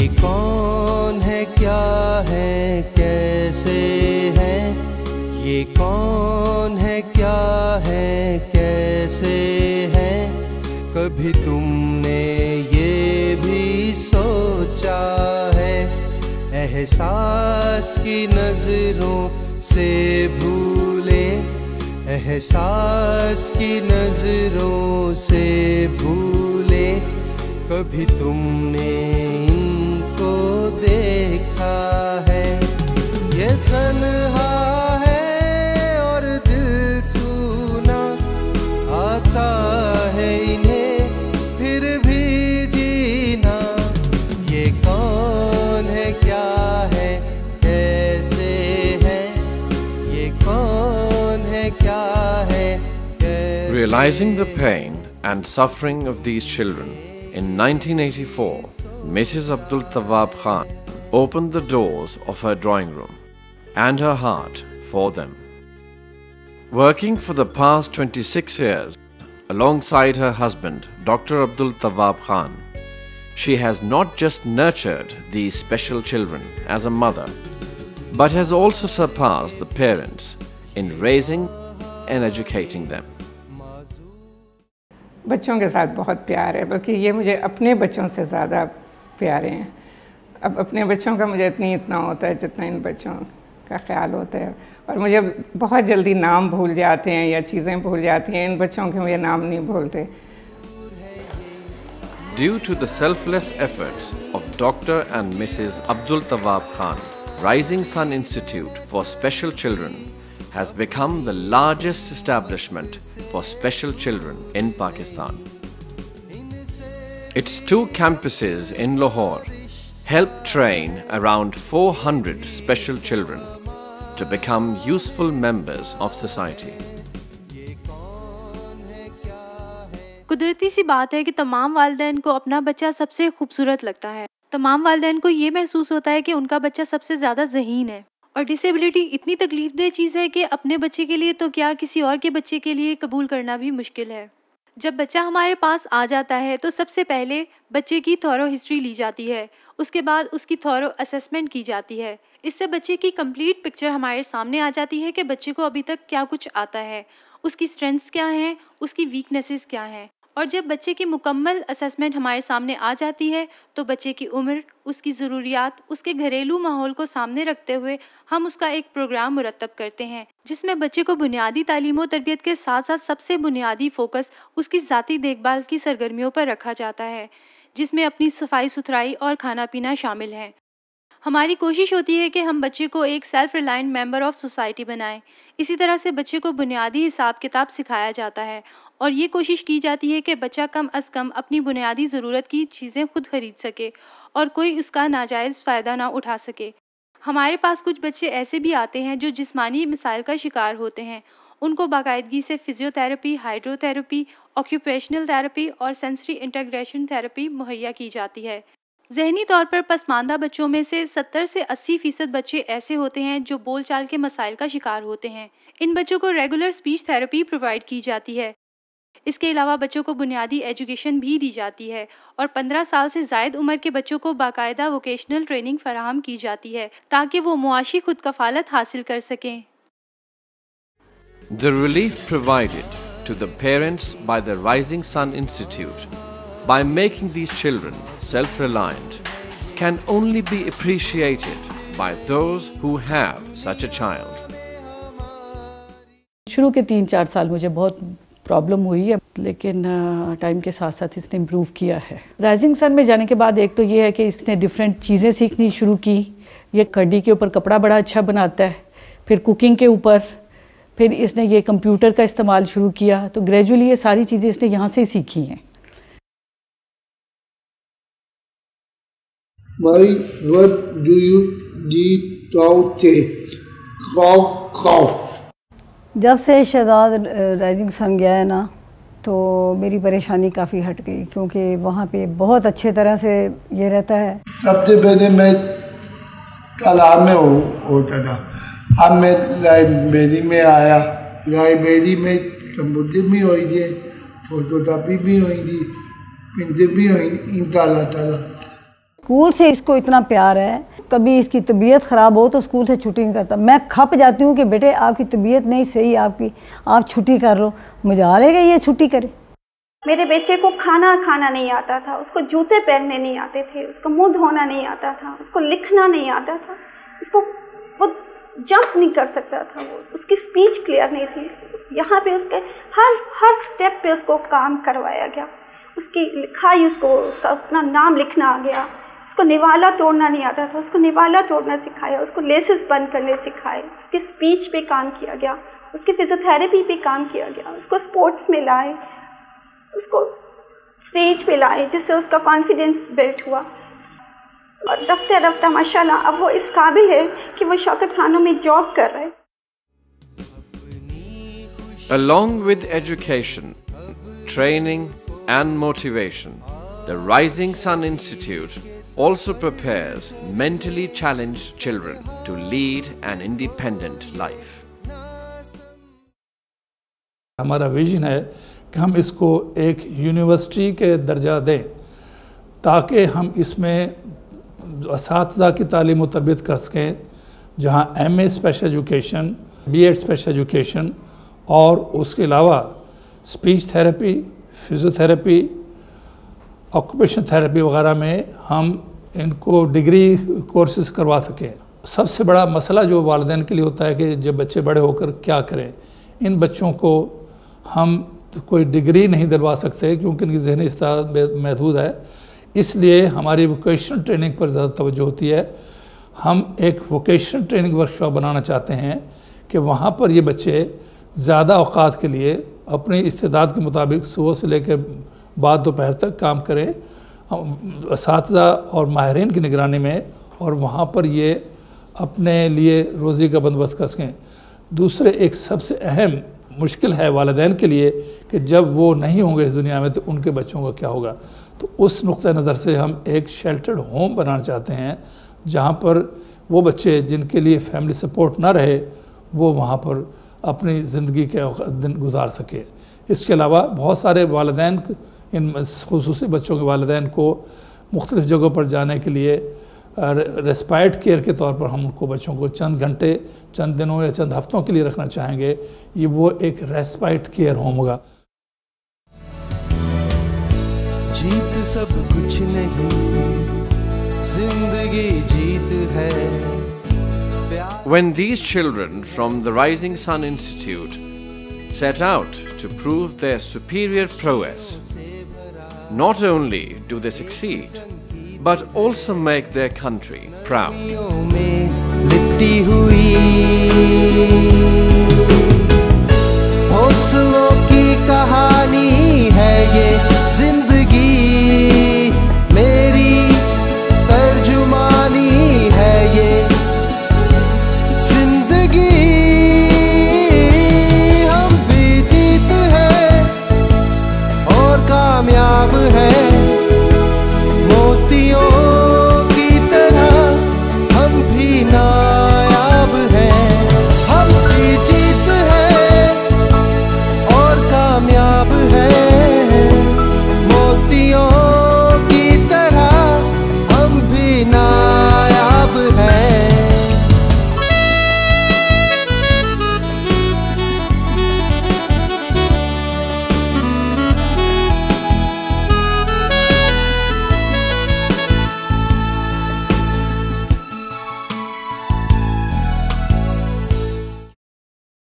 ये कौन है, क्या है, कैसे है, ये कौन है, क्या है, कैसे है, कभी तुमने ये भी सोचा है, एहसास की नजरों से भूले, एहसास की नजरों से भूले, कभी तुमने इनको देखा है। ये तन्हा है और दिल सूना, आता है इन्हें फिर भी जीना, ये कौन है, क्या है, कैसे है, ये कौन है, क्या है, कैसे। Realizing the pain and suffering of these children, in 1984, Mrs. Abdul Tawwab Khan opened the doors of her drawing room and her heart for them. Working for the past 26 years alongside her husband, Dr. Abdul Tawwab Khan, she has not just nurtured these special children as a mother, but has also surpassed the parents in raising and educating them. बच्चों के साथ बहुत प्यार है, बल्कि ये मुझे अपने बच्चों से ज़्यादा प्यारे हैं। अब अपने बच्चों का मुझे इतना होता है जितना इन बच्चों का ख्याल होता है, और मुझे बहुत जल्दी नाम भूल जाते हैं या चीज़ें भूल जाती हैं, इन बच्चों के मुझे नाम नहीं भूलते। Due to the selfless efforts of Dr. and Mrs. Abdul Tawwab Khan, Rising Sun Institute for Special Children has become the largest establishment for special children in Pakistan. Its 2 campuses in Lahore help train around 400 special children to become useful members of society. कुदरती सी बात है कि तमाम वालिदैन को अपना बच्चा सबसे खूबसूरत लगता है। तमाम वालिदैन को ये महसूस होता है कि उनका बच्चा सबसे ज़्यादा ज़हीन है, और डिसेबिलिटी इतनी तकलीफदेह चीज़ है कि अपने बच्चे के लिए तो क्या किसी और के बच्चे के लिए कबूल करना भी मुश्किल है। जब बच्चा हमारे पास आ जाता है तो सबसे पहले बच्चे की थॉरो हिस्ट्री ली जाती है, उसके बाद उसकी थॉरो असेसमेंट की जाती है। इससे बच्चे की कंप्लीट पिक्चर हमारे सामने आ जाती है कि बच्चे को अभी तक क्या कुछ आता है, उसकी स्ट्रेंथ्स क्या हैं, उसकी वीकनेसेस क्या हैं। और जब बच्चे की मुकम्मल असेसमेंट हमारे सामने आ जाती है तो बच्चे की उम्र, उसकी ज़रूरियात, उसके घरेलू माहौल को सामने रखते हुए हम उसका एक प्रोग्राम मुरतब करते हैं, जिसमें बच्चे को बुनियादी तालीम और तरबियत के साथ साथ सबसे बुनियादी फोकस उसकी ज़ाती देखभाल की सरगर्मियों पर रखा जाता है, जिसमें अपनी सफाई सुथराई और खाना पीना शामिल है। हमारी कोशिश होती है कि हम बच्चे को एक self reliant member of society बनाएं। इसी तरह से बच्चे को बुनियादी हिसाब किताब सिखाया जाता है, और ये कोशिश की जाती है कि बच्चा कम अज़ कम अपनी बुनियादी ज़रूरत की चीज़ें खुद खरीद सके और कोई उसका नाजायज़ फ़ायदा ना उठा सके। हमारे पास कुछ बच्चे ऐसे भी आते हैं जो जिस्मानी मसाइल का शिकार होते हैं। उनको बाकायदगी से फ़िज़ियोथेरेपी, हाइड्रोथेरेपी, ऑक्यूपेशनल थेरेपी और सेंसरी इंटीग्रेशन थेरेपी मुहैया की जाती है। ज़हनी तौर पर पसमानदा बच्चों में से 70 से 80% बच्चे ऐसे होते हैं जो बोलचाल के मसाइल का शिकार होते हैं। इन बच्चों को रेगुलर स्पीच थेरेपी प्रोवाइड की जाती है। इसके अलावा बच्चों को बुनियादी एजुकेशन भी दी जाती है, और 15 साल से ज़ायद उम्र के बच्चों को बाकायदा वोकेशनल ट्रेनिंग फराहम की जाती है ताकि वो मुआशी खुद कफालत हासिल कर सकें। The relief provided to the parents by the Rising Sun Institute by making these children self-reliant can only be appreciated by those who have such a child. शुरू के 3-4 साल मुझे बहुत प्रॉब्लम हुई है, लेकिन टाइम के साथ साथ इसने इम्प्रूव किया है। राइजिंग सन में जाने के बाद एक तो ये है कि इसने डिफरेंट चीज़ें सीखनी शुरू की। ये कढ़ी के ऊपर कपड़ा बड़ा अच्छा बनाता है, फिर कुकिंग के ऊपर, फिर इसने ये कंप्यूटर का इस्तेमाल शुरू किया। तो ग्रेजुअली ये सारी चीज़ें इसने यहाँ से ही सीखी हैं। Why, what do you need to say? Cow. जब से शहजाद राइजिंग सन गया है ना, तो मेरी परेशानी काफ़ी हट गई, क्योंकि वहाँ पे बहुत अच्छे तरह से ये रहता है। सबसे पहले मैं तालाब में होता था, अब मैं लाइब्रेरी में आया। लाइब्रेरी में कंप्यूटर भी हुई थी, फोटोकॉपी भी हुई थी, प्रिंटर भी हुई, इंशाअल्लाह ताला। स्कूल से इसको इतना प्यार है, कभी इसकी तबीयत ख़राब हो तो स्कूल से छुट्टी नहीं करता। मैं खप जाती हूँ कि बेटे आपकी तबीयत नहीं सही, आप छुट्टी कर लो। मजा लेगा ये छुट्टी करे। मेरे बेटे को खाना खाना नहीं आता था, उसको जूते पहनने नहीं आते थे, उसको मुंह धोना नहीं आता था, उसको लिखना नहीं आता था, उसको वो जंप नहीं कर सकता था, वो उसकी स्पीच क्लियर नहीं थी। यहाँ पे उसके हर स्टेप पे उसको काम करवाया गया, उसकी लिखाई उसका नाम लिखना आ गया। उसको निवाला तोड़ना नहीं आता था, उसको निवाला तोड़ना सिखाया, उसको लेसेस बंद करने सिखाए, उसकी स्पीच पे काम किया गया, उसकी फिजियोथेरेपी पे काम किया गया, उसको स्पोर्ट्स में लाए, उसको स्टेज पे लाए, जिससे उसका कॉन्फिडेंस बिल्ड हुआ। और रफ्ते रफ्ता माशाल्लाह अब वो इस काबिल है कि वो शौकत खानों में जॉब कर रहे हैं। Along with education, training and motivation, the Rising Sun Institute also prepares mentally challenged children to lead an independent life. हमारा विजन है कि हम इसको एक यूनिवर्सिटी के दर्जा दें, ताकि हम इसमें असातिज़ा की तालीम व तरबियत कर सकें, जहाँ MA special education, B.Ed special education और उसके अलावा speech therapy, physiotherapy, occupation therapy वगैरह में हम इनको डिग्री कोर्सेज करवा सकें। सबसे बड़ा मसला जो वालिदैन के लिए होता है कि जब बच्चे बड़े होकर क्या करें। इन बच्चों को हम कोई डिग्री नहीं दिलवा सकते क्योंकि इनकी ज़हनी इस्तादात महदूद है, इसलिए हमारी वोकेशनल ट्रेनिंग पर ज़्यादा तवज्जो होती है। हम एक वोकेशनल ट्रेनिंग वर्कशॉप बनाना चाहते हैं कि वहाँ पर ये बच्चे ज़्यादा औकात के लिए अपनी इस्तेदाद के मुताबिक सुबह से लेकर बाद दोपहर तक काम करें असातिज़ा और माहिरीन की निगरानी में, और वहाँ पर ये अपने लिए रोज़ी का बंदोबस्त कर सकें। दूसरे एक सबसे अहम मुश्किल है वालिदैन के लिए कि जब वो नहीं होंगे इस दुनिया में तो उनके बच्चों का क्या होगा। तो उस नुक्ते नज़र से हम एक शेल्टर्ड होम बनाना चाहते हैं, जहाँ पर वो बच्चे जिनके लिए फैमिली सपोर्ट ना रहे वो वहाँ पर अपनी ज़िंदगी के दिन गुजार सके। इसके अलावा बहुत सारे वालिदैन, इन खुसूसी बच्चों के वालिदैन को मुख्तलिफ़ जगहों पर जाने के लिए रेस्पाइट केयर के तौर पर हम उनको बच्चों को चंद घंटे, चंद दिनों या चंद हफ्तों के लिए रखना चाहेंगे। ये वो एक रेस्पाइट केयर होम होगा। जीत सब कुछ नहीं, जिंदगी जीत है। When these children from the Rising Sun Institute set out to prove their superior prowess, not only do they succeed, but also make their country proud. लिपटी हुई हौसलों की कहानी है ये।